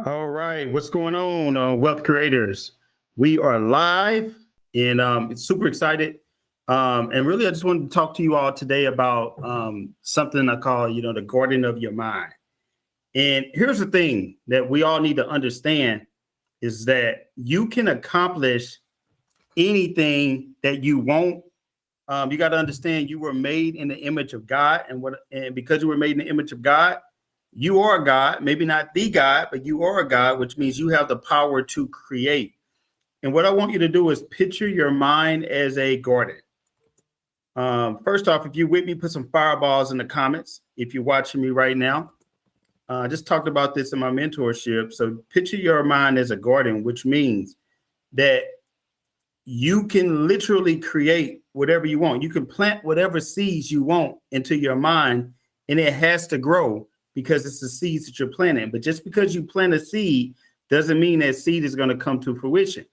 All right, what's going on, wealth creators? We are live, and it's super excited. And really, I just wanted to talk to you all today about something I call, the garden of your mind. And here's the thing that we all need to understand is that you can accomplish anything that you want. You got to understand you were made in the image of God, and because you were made in the image of God, you are God. Maybe not the God, but you are a God, which means you have the power to create. And what I want you to do is picture your mind as a garden. First off, if you're with me, put some fireballs in the comments. If you're watching me right now, I just talked about this in my mentorship. So picture your mind as a garden, which means that you can literally create whatever you want. You can plant whatever seeds you want into your mind, and it has to grow because it's the seeds that you're planting. But just because you plant a seed doesn't mean that seed is going to come to fruition.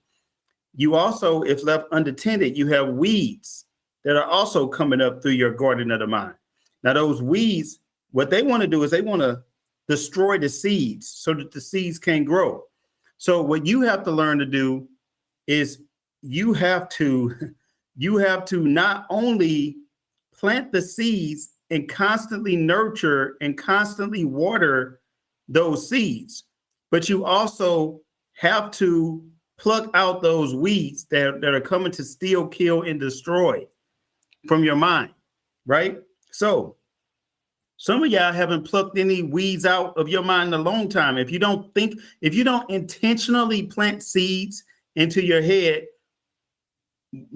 You also, if left unattended, you have weeds that are also coming up through your garden of the mind. Now, those weeds, what they want to do is they want to destroy the seeds so that the seeds can grow. So what you have to learn to do is you have to not only plant the seeds and constantly nurture and constantly water those seeds, but you also have to pluck out those weeds that are coming to steal, kill, and destroy from your mind, right? So some of y'all haven't plucked any weeds out of your mind in a long time. If you don't intentionally plant seeds into your head,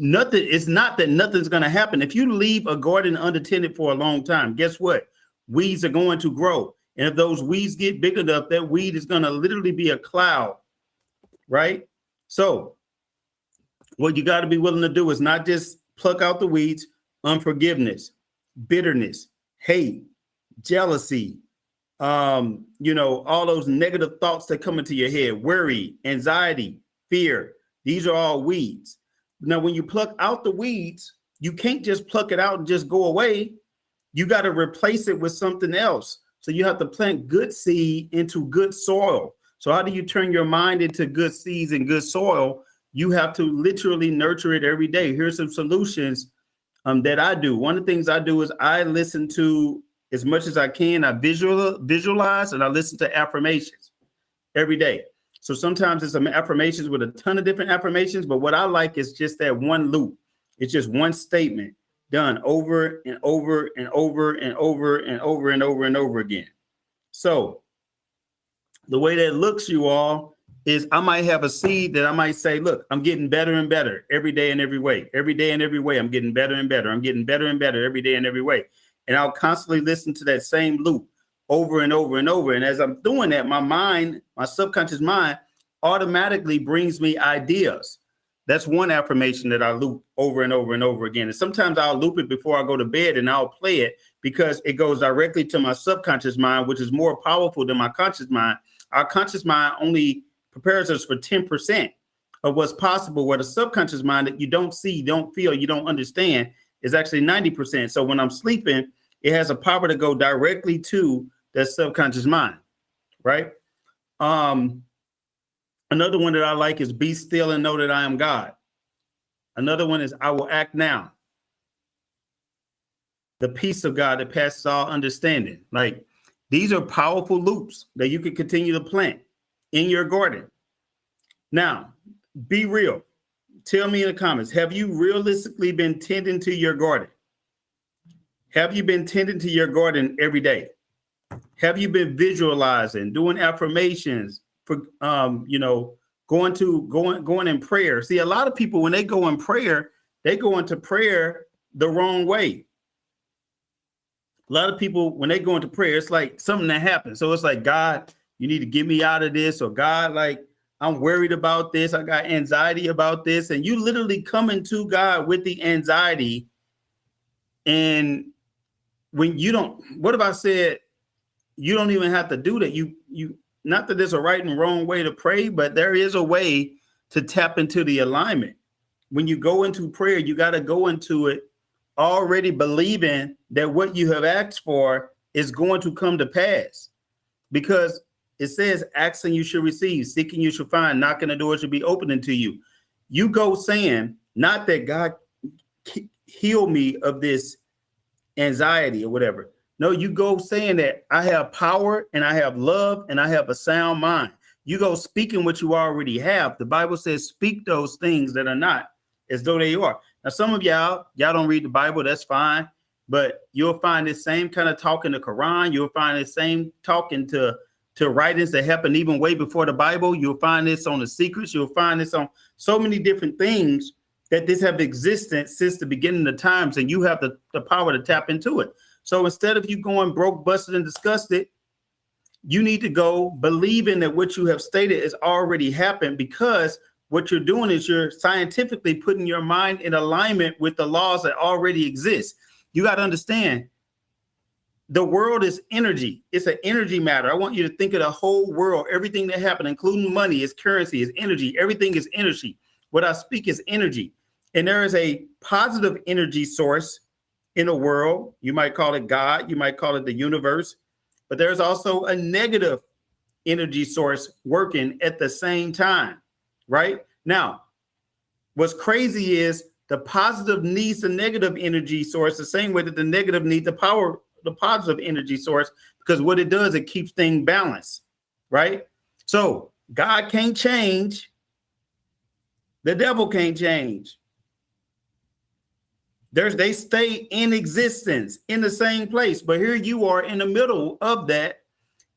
it's not that nothing's going to happen. If you leave a garden unattended for a long time, guess what? Weeds are going to grow. And if those weeds get big enough, that weed is going to literally be a cloud, right? So what you got to be willing to do is not just pluck out the weeds, unforgiveness, bitterness, hate, jealousy, all those negative thoughts that come into your head, worry, anxiety, fear. These are all weeds. Now, when you pluck out the weeds, you can't just pluck it out and just go away. You got to replace it with something else. So you have to plant good seed into good soil. So how do you turn your mind into good seeds and good soil? You have to literally nurture it every day. Here's some solutions that I do. One of the things I do is I listen to as much as I can. I visualize and I listen to affirmations every day. So sometimes it's some affirmations with a ton of different affirmations, but what I like is just that one loop. It's just one statement done over and over and over and over and over and over and over again. So the way that looks, you all, is I might have a seed that I might say, look, I'm getting better and better every day in every way. Every day in every way, I'm getting better and better. I'm getting better and better every day in every way. And I'll constantly listen to that same loop over and over and over. And as I'm doing that, my mind, my subconscious mind, automatically brings me ideas. That's one affirmation that I loop over and over and over again. And sometimes I'll loop it before I go to bed and I'll play it because it goes directly to my subconscious mind, which is more powerful than my conscious mind. Our conscious mind only prepares us for 10% of what's possible, where the subconscious mind that you don't see, don't feel, you don't understand is actually 90%. So when I'm sleeping, it has a power to go directly to that subconscious mind, right? Another one that I like is be still and know that I am God. Another one is I will act now. The peace of God that passes all understanding. Like, these are powerful loops that you can continue to plant in your garden. Now, be real. Tell me in the comments, have you realistically been tending to your garden? Have you been tending to your garden every day? Have you been visualizing, doing affirmations, for going in prayer? See, a lot of people, when they go in prayer, they go into prayer the wrong way. A lot of people, when they go into prayer, it's like something that happens. So it's like, God, you need to get me out of this, or God, like, I'm worried about this. I got anxiety about this. And you literally come into God with the anxiety. And when you don't, what if I said, you don't even have to do that. You not that there's a right and wrong way to pray, but there is a way to tap into the alignment. When you go into prayer, you got to go into it already believing that what you have asked for is going to come to pass. Because It says, asking you shall receive, seeking you shall find, knocking the door should be opening to you. You go saying, not that God heal me of this anxiety or whatever. No, you go saying that I have power and I have love and I have a sound mind. You go speaking what you already have. The Bible says, speak those things that are not as though they are. Now, some of y'all don't read the Bible. That's fine. But you'll find this same kind of talk in the Quran. You'll find the same talking to writings that happened even way before the Bible. You'll find this on the secrets. You'll find this on so many different things that this have existed since the beginning of times, and you have the power to tap into it. So instead of you going broke, busted, and disgusted, you need to go believing that what you have stated has already happened, because what you're doing is you're scientifically putting your mind in alignment with the laws that already exist. You got to understand, the world is energy. It's an energy matter. I want you to think of the whole world. Everything that happened, including money, is currency, is energy. Everything is energy. What I speak is energy. And there is a positive energy source in the world. You might call it God. You might call it the universe. But there's also a negative energy source working at the same time, right? Now, what's crazy is the positive needs the negative energy source the same way that the negative needs the positive energy source, because what it does, it keeps things balanced, right? So God can't change. The devil can't change. They stay in existence in the same place. But here you are in the middle of that,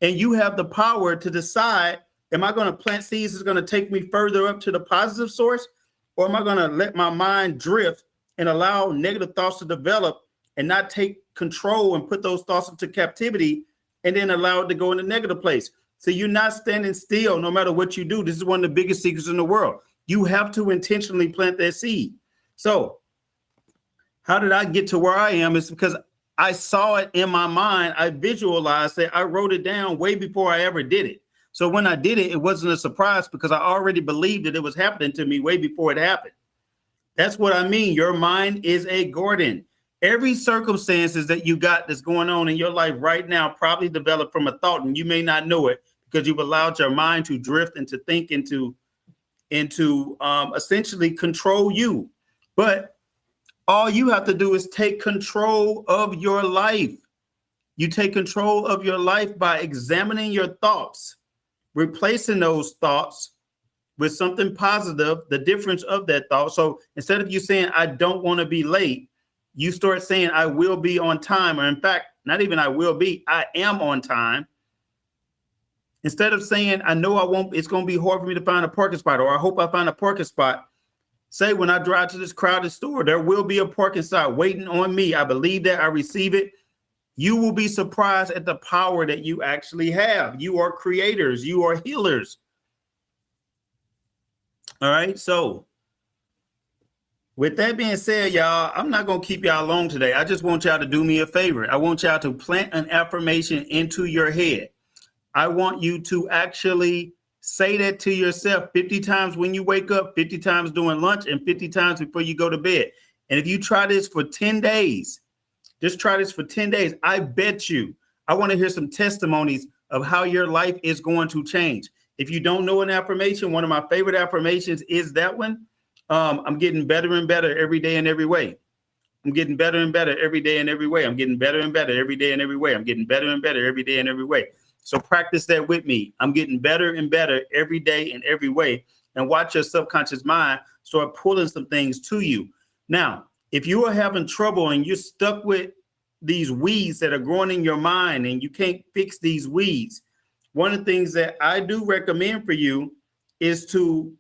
and you have the power to decide, am I going to plant seeds that's going to take me further up to the positive source? Or am I going to let my mind drift and allow negative thoughts to develop and not take control and put those thoughts into captivity and then allow it to go in the negative place? So you're not standing still no matter what you do. This is one of the biggest secrets in the world. You have to intentionally plant that seed. So how did I get to where I am? It's because I saw it in my mind. I visualized it. I wrote it down way before I ever did it. So when I did it, it wasn't a surprise because I already believed that it was happening to me way before it happened. That's what I mean. Your mind is a garden. Every circumstances that you got that's going on in your life right now probably developed from a thought, and you may not know it because you've allowed your mind to drift and to think into essentially control you. But all you have to do is take control of your life. You take control of your life by examining your thoughts, replacing those thoughts with something positive, the difference of that thought. So instead of you saying, I don't want to be late, you start saying, I will be on time. Or in fact, not even I will be, I am on time. Instead of saying, I know I won't, it's going to be hard for me to find a parking spot, or I hope I find a parking spot. Say, when I drive to this crowded store, there will be a parking spot waiting on me. I believe that, I receive it. You will be surprised at the power that you actually have. You are creators. You are healers. All right. So with that being said, y'all, I'm not going to keep y'all long today. I just want y'all to do me a favor. I want y'all to plant an affirmation into your head. I want you to actually say that to yourself 50 times when you wake up, 50 times during lunch, and 50 times before you go to bed. And if you try this for 10 days, just try this for 10 days. I bet you, I want to hear some testimonies of how your life is going to change. If you don't know an affirmation, one of my favorite affirmations is that one. I'm getting better and better every day and every way. I'm getting better and better every day and every way. I'm getting better and better every day and every way. I'm getting better and better every day and every way. So practice that with me. I'm getting better and better every day and every way. And watch your subconscious mind start pulling some things to you. Now, if you are having trouble and you're stuck with these weeds that are growing in your mind and you can't fix these weeds, one of the things that I do recommend for you is to,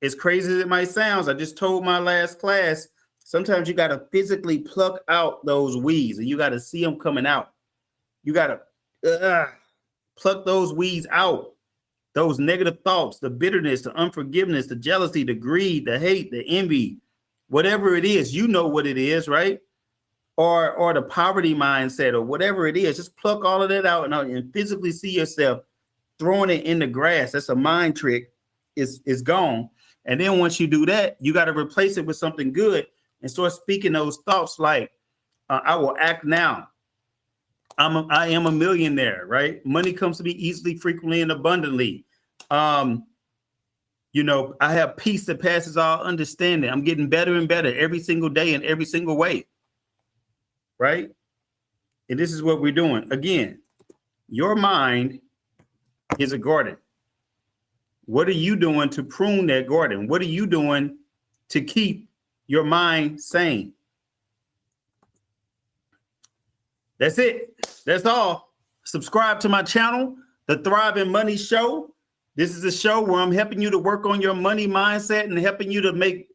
as crazy as it might sound, I just told my last class, sometimes you got to physically pluck out those weeds and you got to see them coming out. You got to pluck those weeds out, those negative thoughts, the bitterness, the unforgiveness, the jealousy, the greed, the hate, the envy, whatever it is, you know what it is, right? Or the poverty mindset or whatever it is, just pluck all of that out and physically see yourself throwing it in the grass. That's a mind trick. It's gone. And then once you do that, you got to replace it with something good and start speaking those thoughts like, I will act now. I am a millionaire, right? Money comes to me easily, frequently, and abundantly. You know, I have peace that passes all understanding. I'm getting better and better every single day in every single way, right? And this is what we're doing. Again, your mind is a garden. What are you doing to prune that garden? What are you doing to keep your mind sane? That's it. That's all. Subscribe to my channel, The Thriving Money Show. This is a show where I'm helping you to work on your money mindset and helping you to make,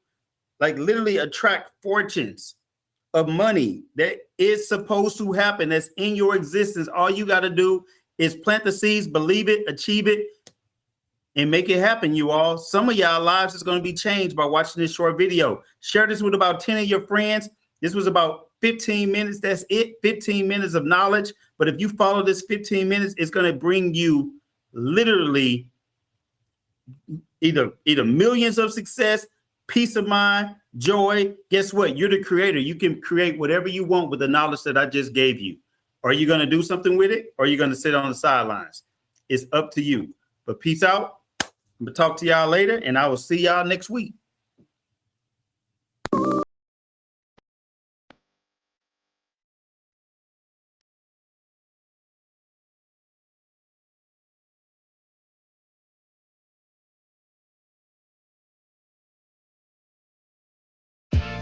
like, literally attract fortunes of money that is supposed to happen, that's in your existence. All you got to do is plant the seeds, believe it, achieve it, and make it happen, you all. Some of y'all lives is going to be changed by watching this short video. Share this with about 10 of your friends. This was about 15 minutes. That's it. 15 minutes of knowledge. But if you follow this 15 minutes, it's going to bring you literally either millions of success, peace of mind, joy. Guess what? You're the creator. You can create whatever you want with the knowledge that I just gave you. Are you going to do something with it? Or are you going to sit on the sidelines? It's up to you. But peace out. I'm going to talk to y'all later, and I will see y'all next week.